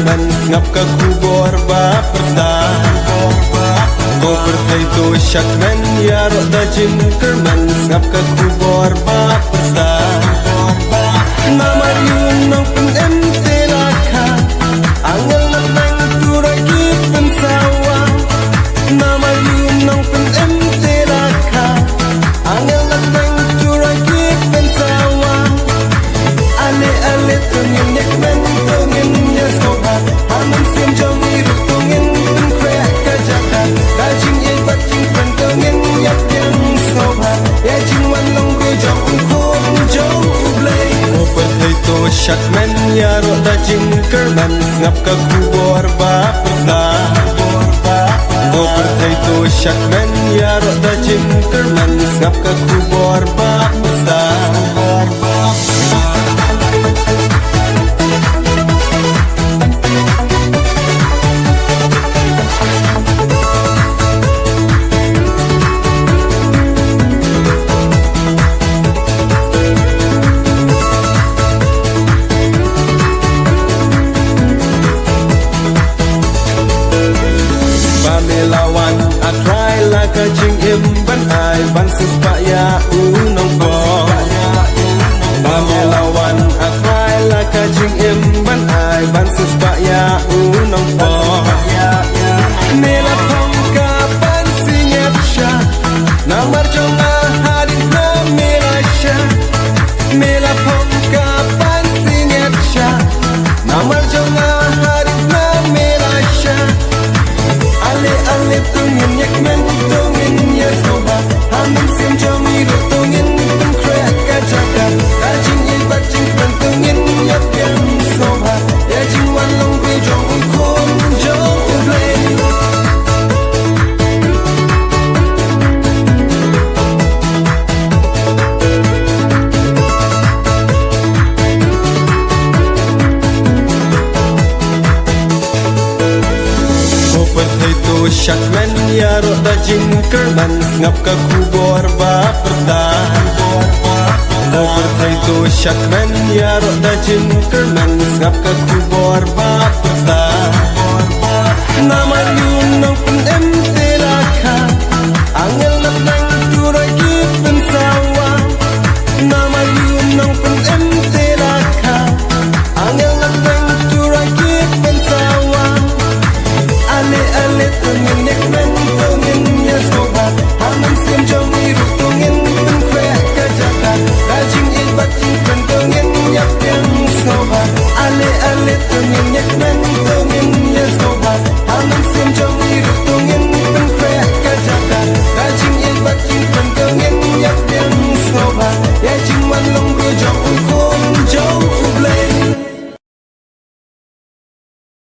kerman ngap ka kubor ba perda go berthai to shakman yaro da jin kerman ngap ka kubor ba perda namar yun nong pen ente laka angal na nang turagi pensawa namar yun nong pen ente laka angal na nang turagi pensawa ale ale tungin yak men tungin ya soba haman sim jomi tungin pen krea ka jaka dajing ye bating pen tungin yak yang soba ya jing wan long be jong khom jong ublay ko perthai to shakman yaro da jing kerman ngap ka kubor ba perda ko perthai to shakman yaro da jing kerman ngap ka kubor ba perda lawan I try like a jing im ban ai ban sis pa ya unong bo Bame lawan I try like a jing im ban ai ban sis pa ya unong bo Nela pongka ban sinyap sha namar jonga hadin na mirasha Nela pongka ban sinyap sha namar jonga hadin na mirasha Ale ale tungin yak men tungin ya soba hamin sim jomi tungin pen krea ka jaka dajing ye bating pen tungin yak yang soba ya jing wan long be jong khom jong ublay shakman yaro da jing kerman ngap ka kubor ba perda go berthai to shakman yaro da jing kerman ngap ka kubor ba perda